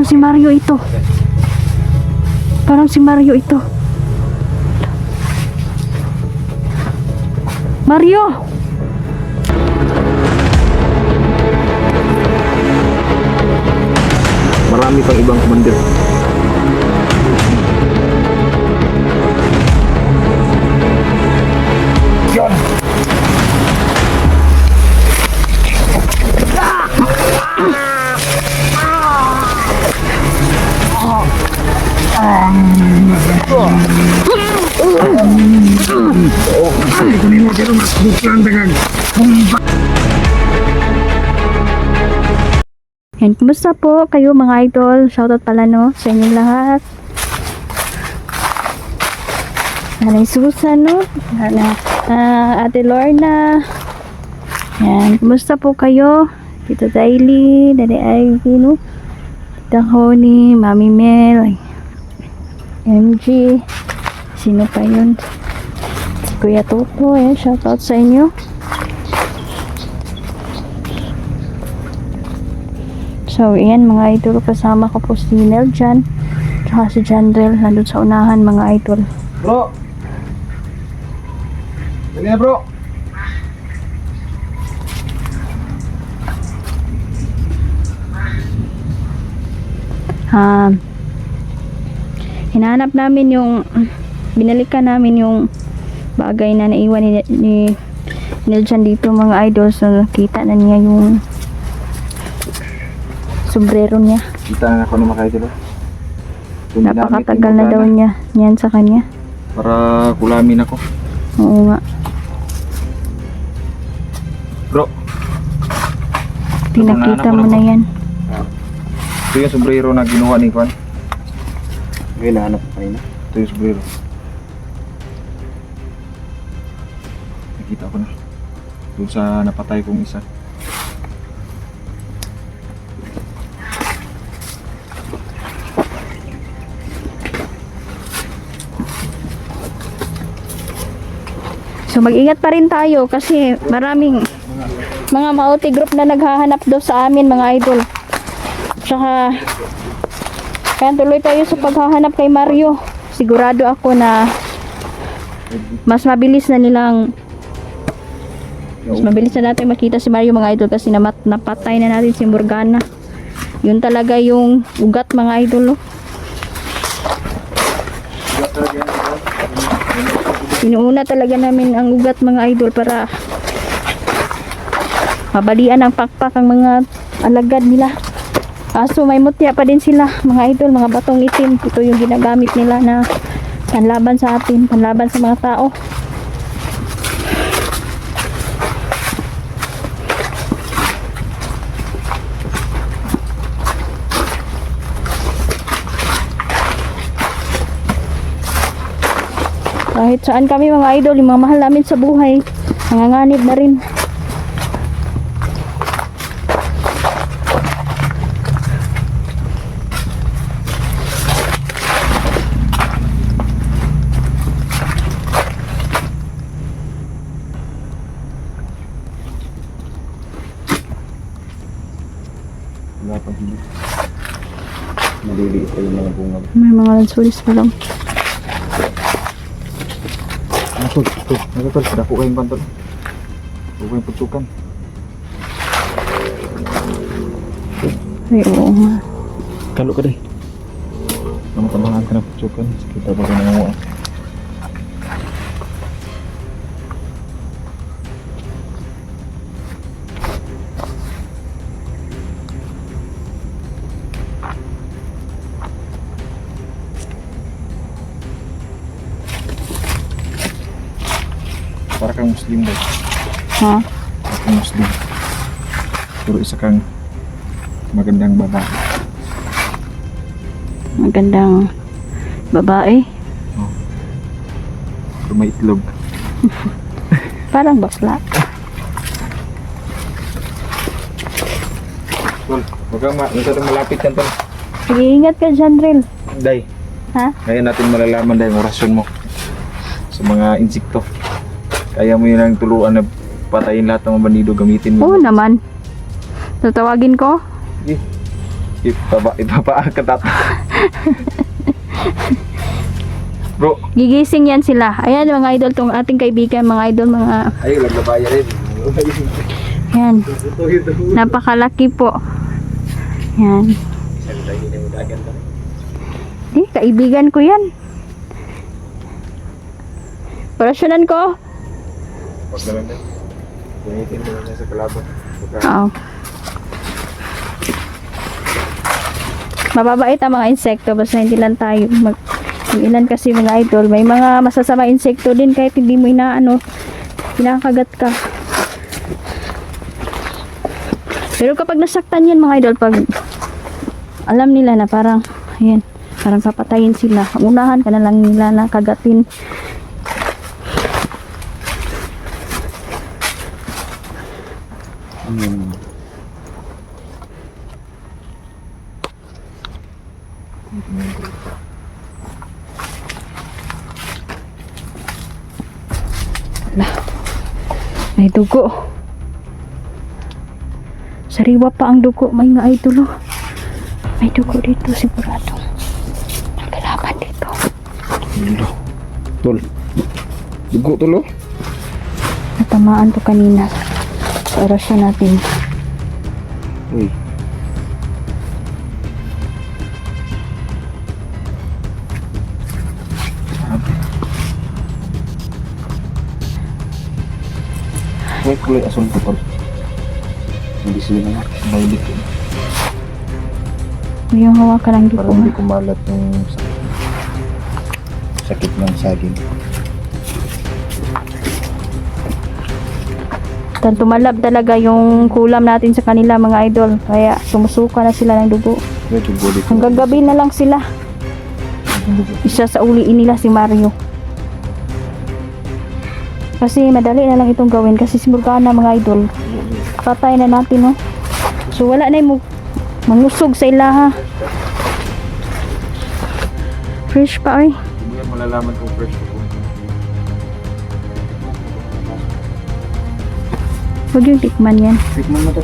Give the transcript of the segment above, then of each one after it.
si Mario ito. Parang si Mario ito. Mario! Marami pang ibang commander. Yan! Yan, kumusta po kayo mga idol? Shoutout pala no sa inyong lahat. Nanay Susan no? Ate Lorna. Yan, kumusta po kayo? Tito Daily, Daddy Ivy no? Tita Honey, Mami Mel, MG. Sino pa yun? Si Kuya Toto. Yan, shoutout sa inyo. So, ayan mga idol, kasama ko po si Nel dyan, tsaka si Jandrel, nandun sa unahan mga idol. Bro! Dali na bro! Hinahanap namin yung, binalikan namin yung bagay na naiwan ni Nel dyan dito mga idol. So, nakita na niya yung sombrero niya. Kita na ako naman kayo dito. Napakatagal na daw niya yan sa kanya. Para kulamin ako. Oo nga. Bro! Pinakita mo na yan. Ito yung sombrero na ginawa ni Kwan. Ngayon nahanap ko kanina. Ito yung sombrero. Nakita ko na. Doon sa napatay kong isa. So mag-ingat pa rin tayo kasi maraming mga Mauti group na naghahanap daw sa amin mga idol. Tsaka kaya tuloy tayo sa paghahanap kay Mario. Sigurado ako na mas mabilis na natin makita si Mario mga idol kasi napatay na natin si Morgana. Yun talaga yung ugat mga idol. Inuuna talaga namin ang ugat mga idol para mabalian ang pakpak ang mga alagad nila. Kaso may mutya pa din sila mga idol, mga batong itim. Ito yung ginagamit nila na panlaban sa atin, panlaban sa mga tao. Kahit saan kami mga idol, yung mga mahal namin sa buhay, nanganganib na rin. Wala pa dito. Maliliit pa yung mga bunga. May mga lansulis pa lang. Nakatol, dako kayong pantol. Dako kayong putukan. Ay, oo nga. Kalo ka deh. Tamang-tamangan ka na putukan. Kita ba ka nangunguha? Para kang Muslim ba? Ha? Para kang Muslim. Pero isa kang magandang babae. Magandang babae. Oh. Pero may itlog. Parang bakla. Tol, huwag kang malapit yan, Tol. Sige, ingat ka dyan, Ril. Day, Ha? ngayon natin malalaman dahil orasyon mo sa mga insekto. Kaya mo yun ang tuluan na patayin lahat ng mga bandido, gamitin mo. Oo naman. Tatawagin ko? Eh, Ipapaangkat natin. Bro, Gigising yan sila. Ayan mga idol, tong ating kaibigan, mga idol, mga... ay, laglabaya rin. Yan. Napakalaki po. Yan. Kaibigan ko yan. Parasyonan ko. Huwag naman din. Gamitin mo na sa kalaban. Oo. Mababait ang mga insekto, basta hindi lang tayo yung ilan kasi mga idol, may mga masasama insekto din kahit hindi mo inaano, kinakagat ka. Pero kapag nasaktan yan mga idol, pag alam nila na parang, ayan, parang papatayin sila, unahan ka na lang nila na kagatin. May dugo. Sariwa pa ang dugo, may nga idol. Oh. May dugo dito sigurado. Nagkalaban dito. Tol. Dugo tol oh. Natamaan to kanina sa orasyon natin. Uy. May kulay asul ko tol. Hindi sila na maulit ko. Yung hawakan ng dugo. Para hindi kumalat yung sakit ng saging. Dan tumalab talaga yung kulam natin sa kanila mga idol. Kaya sumusuka na sila ng dugo. May dugo dito. Hanggang gabi na lang sila. Isa sa uliin nila si Mario. Kasi madali na lang itong gawin. Kasi si Morgana mga idol, patay na natin, no? So wala na yung mangusog sa ilaha. Fresh pa, oy. Hindi mo yan malalaman kung fresh ko. Huwag yung tikman yan. Tikman mo to.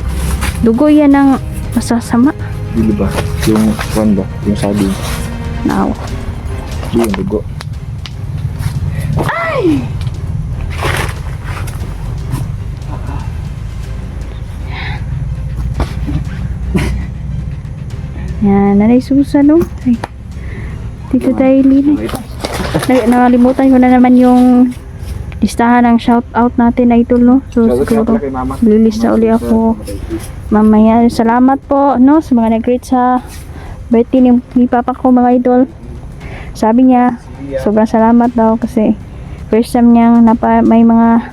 Dugo yan ng masasama. Dili ba? Yung kwan ba? Yung saging. Naaw. Yung dugo. Yan, nanay Susan, no? Ay, dito tayo lili. Nakalimutan ko na naman yung listahan ng shout out natin na ito, no? So, siguro, lilista uli ako mamaya. Salamat po, no? Sa mga nag-greet sa birthday ni Papa ko, mga idol. Sabi niya, sobrang salamat daw kasi first time niyang may mga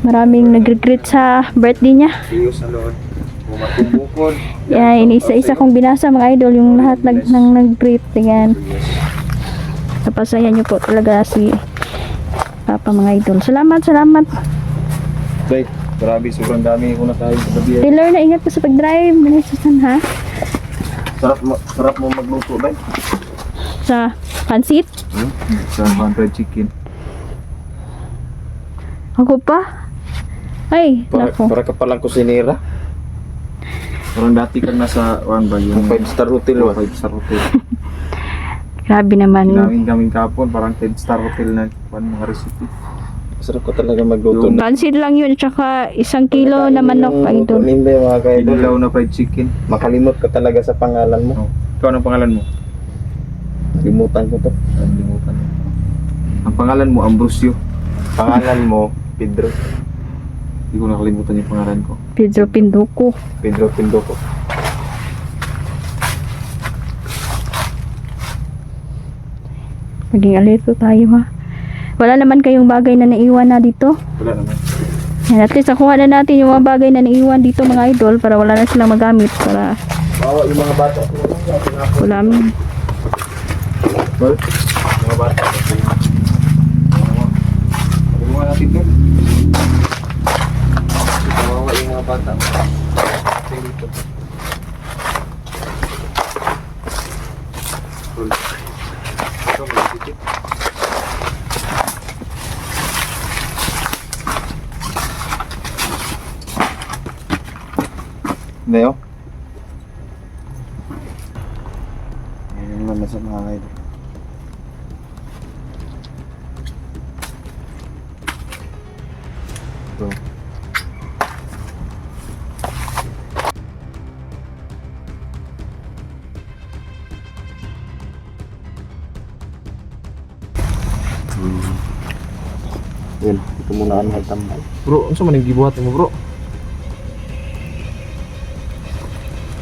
maraming nag-greet sa birthday niya. Yan, inisa-isa kong binasa mga idol yung lahat ng nag-greet. Yan. Napasayan niyo po talaga si Papa mga idol. Salamat, salamat. Day, grabe, sobrang dami ko na tayo sa gabi. Taylor, na ingat po sa pag-drive. Susan, ha? Sarap mo magluto, Day. Sa pansit? Sa fried chicken. Ako pa? Ay, nako. Para ka palang kusinera. Parang dati kang nasa, ba, yung 5-star hotel, 5-star hotel. Grabe naman. Gaming kapon, parang 10-star hotel na mga recipe. Sarap ko talaga magluto. Pansit lang yun, tsaka 1 kilo na manok, idol. Hindi mga ka-idol. Ilaw na fried chicken. Makalimot ka talaga sa pangalan mo. Ikaw, anong pangalan mo? Limutan ko to. Limutan mo. Ang pangalan mo, Ambrosio. Pangalan mo, Pedro. Hindi ko nakalimutan yung pangalan ko. Pedro Pinduco. Pedro Pinduco. Maging alerto tayo, ha. Wala naman kayong bagay na naiwan na dito. Wala naman. Yan, at least nakuha na natin yung mga bagay na naiwan dito mga idol para wala na silang magamit para Bawa yung mga bata. wala namin. Well, mga bata. Pagkawa natin doon. Bawa yung mga bata. Dito. Ito, magigit. Hindi, oh. sa mga idol. Ito. Yan, ito muna ang magtambal. Bro, ano sa maning gibuhat mo bro?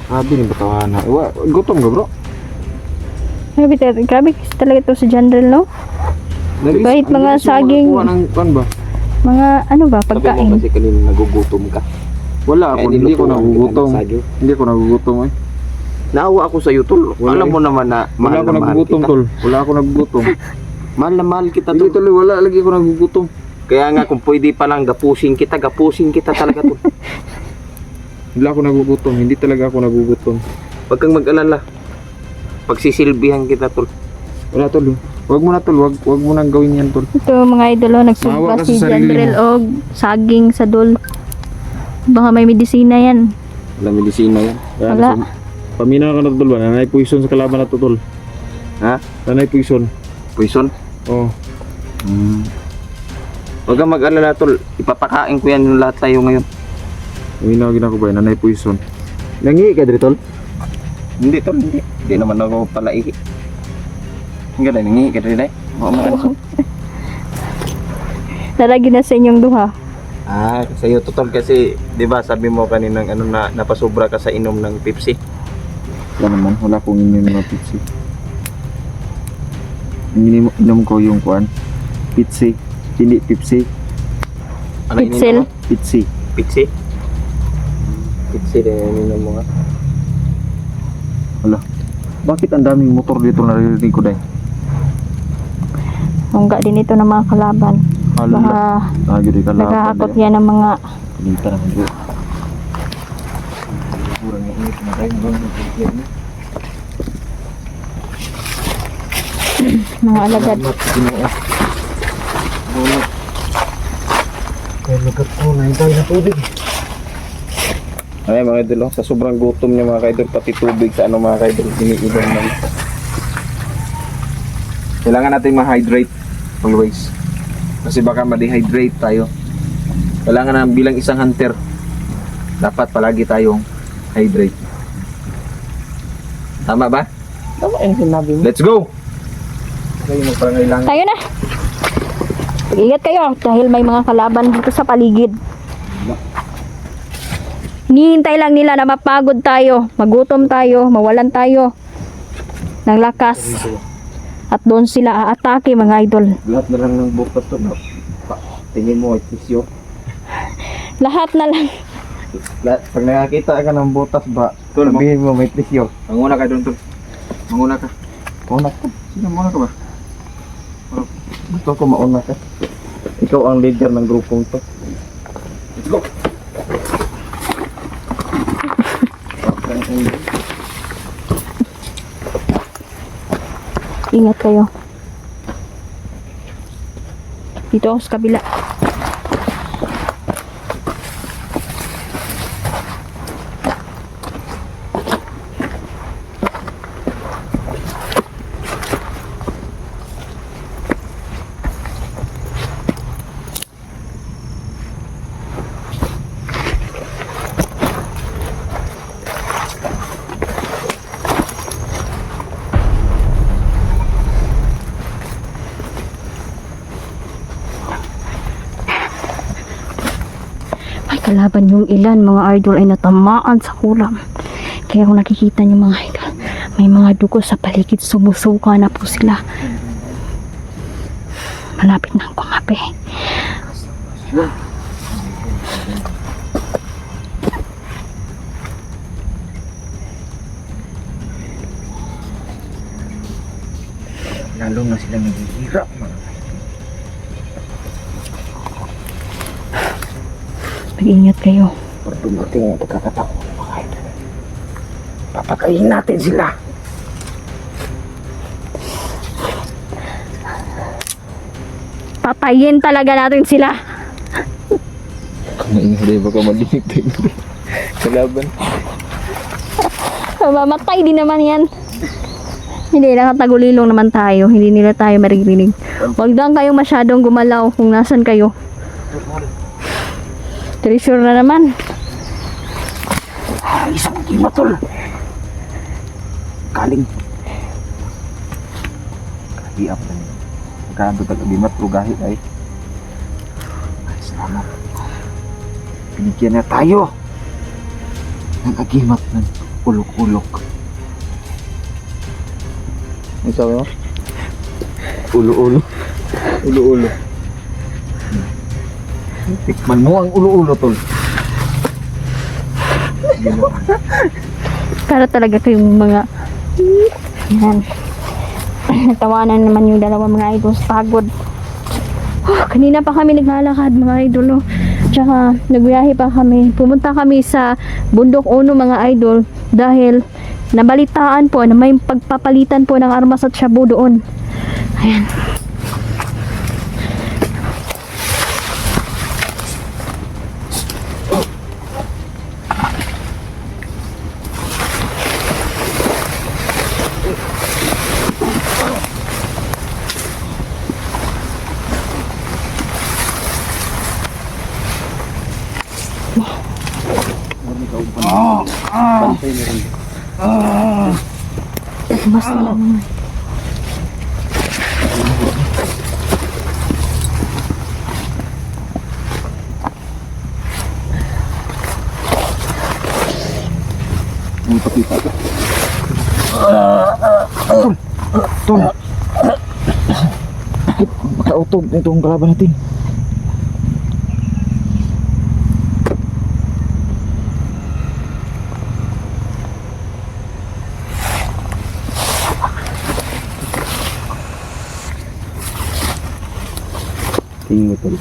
Grabe ni batawa na. Gutom ka bro? Grabe talaga ito sa general, no? Kahit mga saging, Ng pan ba? mga ano ba, Sabi mo pagkain. kasi kanina nagugutom ka. Wala ako, Kaya hindi ko nilutuan nagugutom. kita ng saging. Hindi ko nagugutom eh. Naawa ako sa iyo, tol. Wala Alam eh. mo naman na Wala mahal ako na mahal nagugutom kita. tol. Wala ako nagugutom. Mahal na mahal kita, Hindi tol. tol, wala lagi ako nagugutom. Kaya nga kung pwede pa lang gapusin kita talaga, tol. Wala ako nagugutom, hindi talaga ako nagugutom. Huwag kang mag-alala. Pagsisilbihan kita, tol. Wala tol. Wag mo na tol, wag mo nang gawin yan tol. Ito mga idol, oh, Maawa nagsuba ka si sa sarili general og saging sa dul. Baka may medisina yan. Wala medisina yan. Wala. Pamina ka na tol ba? Nanay poison sa kalaban na to tol. Ha? Nanay poison. Poison? Oh. Huwag kang mag-alala, tol. Ipapakain ko yan yung lahat tayo ngayon. Pamina ka ko ba? Nanay poison. Nangi ka diri tol? Hindi, tol. Hindi. Hindi naman ako palaihi. Hindi ka nangingi ka rin, eh. Lalagi na sa inyong duha. Ah, sa iyo, tol. Kasi, di ba, sabi mo kaninang ano na napasobra ka sa inom ng Pepsi. Wala naman, wala akong inom ng Pepsi. Inom ko yung kuan. Pepsi. Hindi Pepsi. Ano Pitsel. ininom mo? Pepsi. Pixie? Pixie din yung ininom mo nga. Wala. Bakit ang daming motor dito naririnig ko dahil? Hungga din ito ng mga kalaban. Baka Lagi di ka nakahakot yan ng mga Dito naman bro. Kurang yung init na tayo. mga alagad. Kaya lagat ko na yung tayo na tubig. Ay mga idol, sa sobrang gutom niya mga kaidol, pati tubig sa ano mga kaidol, iniinom na. Kailangan natin ma-hydrate always. Kasi baka ma-dehydrate tayo. Kailangan na bilang isang hunter, dapat palagi tayong hydrate. Tama ba? Tama yung sinabi mo. Let's go! Kayo magparangailangan. Tayo na. Ingat kayo dahil may mga kalaban dito sa paligid. Hinihintay lang nila na mapagod tayo, magutom tayo, mawalan tayo ng lakas. At doon sila aatake mga idol. Lahat na lang ng bukas to. Tingin mo, isyo. Lahat na lang. Pag nakakita ka ng butas ba, sabihin mo may tisyo. Manguna ka doon to. Manguna ka. Mauna ka. Sino mauna ka ba? Gusto ko mauna ka. Ikaw ang leader ng grupong to. Let's go! Ingat kayo. Dito ako sa kabila. Kalaban yung ilan, mga idol ay natamaan sa kulam. Kaya kung nakikita nyo mga idol, may mga dugo sa paligid, sumusuka na po sila. Malapit na ang kumape. Lalo na sila naghihirap mga. Mag-ingat kayo. Pag dumating ang pagkakataon mga idol, papatayin natin sila. Patayin talaga natin sila. Hindi baka madinig tayo. Kalaban. Mamatay din naman yan. Hindi, nakatagulilong naman tayo. Hindi nila tayo maririnig. Huwag lang kayong masyadong gumalaw kung nasan kayo. Treasure na naman. Isang gimat tol. Kaling. Kahiap na niya. Magkano tagagimat pero gahit ay. Ay, salamat. Binigyan na tayo ng agimat ng ulok-ulok. Ano sabi mo? Ulo-ulo. Ulo-ulo. Tikman mo ang ulo-ulo tol. Para talaga kayong mga yan. Natawanan naman yung dalawang mga idol sa pagod. Kanina pa kami naglalakad mga idol. Tsaka nagbiyahe pa kami. Pumunta kami sa Bundok Uno mga idol dahil nabalitaan po na may pagpapalitan po ng armas at shabu doon. Ayan. Mas na lang. Ang pakita ka. Tol. Makautog na itong kalaban natin. Tingin mo tol.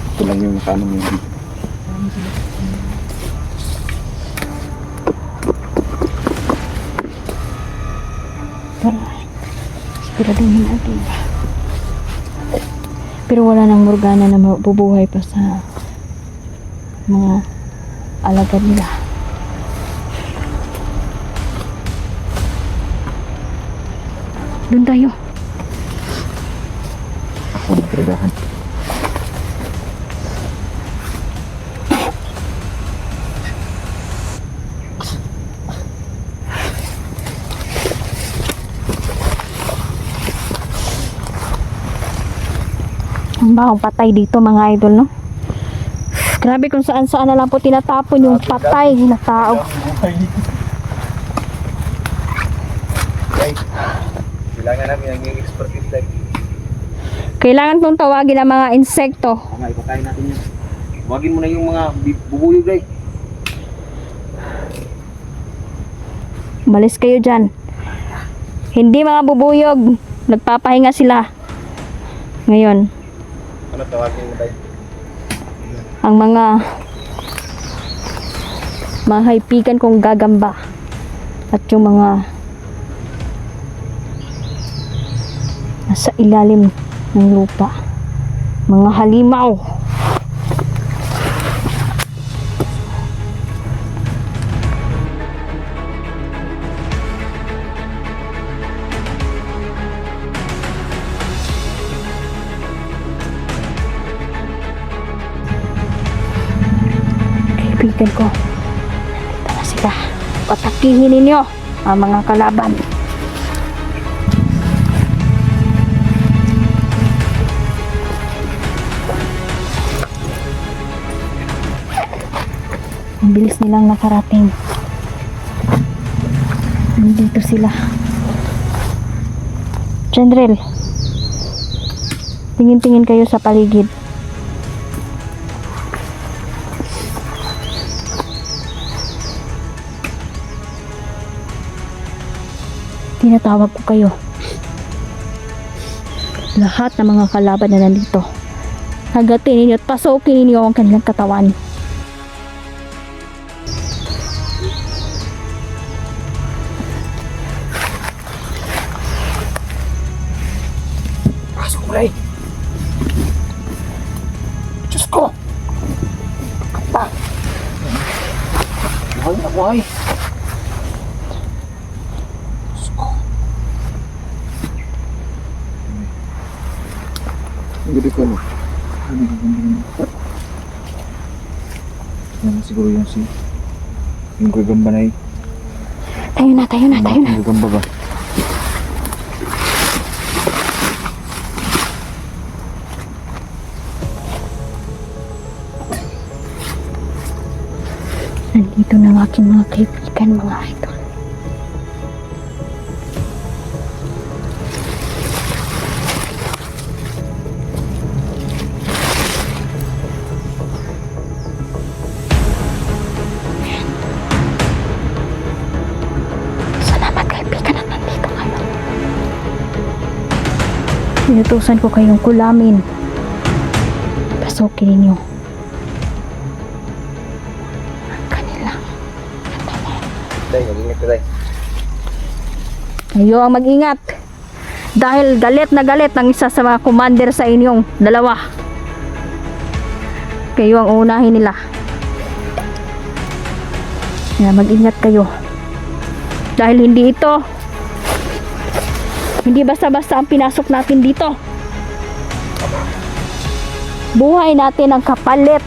Ito lang yung nakano mo yung Siguraduhin natin. Pero wala nang Morgana na mabubuhay pa sa mga alagad nila. Doon tayo. Ako nagtragahan. Ang bahong patay dito mga idol, no? Grabe kung saan-saan na lang po tinatapon yung patay na tao. kailangan namin ang expertise like Kailangan kong tawagin ang mga insekto. Mga ipakain natin yan. Huwagin mo na yung mga bubuyog day. Umalis kayo dyan. Hindi mga bubuyog. Nagpapahinga sila. Ngayon, ano tawagin mo tayo? ang mga mahaipigan kong gagamba at yung mga nasa ilalim ng lupa, mga halimaw. Kaibigan ko, nandito na sila. Patakihin ninyo ang mga kalaban. Ang bilis nilang nakarating. Nandito sila. General, tingin-tingin kayo sa paligid. Tinatawag ko kayo. Lahat ng mga kalaban na nandito. Hagatin ninyo at pasukin ninyo ang kanilang katawan. Pasok mo rin. Diyos ko. Kata. Buhay na buhay. gudi ko no. Yan siguro yung yung gagamba na Tayo na, tayo na, tayo na. Yung gagamba ba? Nandito na ang aking mga kaibigan, mga idol. Salamat kaibigan at nandito kayo. Inutusan ko kayong kulamin. Pasukin ninyo ang kanilang katawan. Day, mag-ingat ka day. Kayo ang mag-ingat. Dahil galit na galit ang isa sa mga commander sa inyong dalawa. Kayo ang unahin nila. Kaya mag-ingat kayo. Dahil hindi basta-basta ang pinasok natin dito. Buhay natin ang kapalit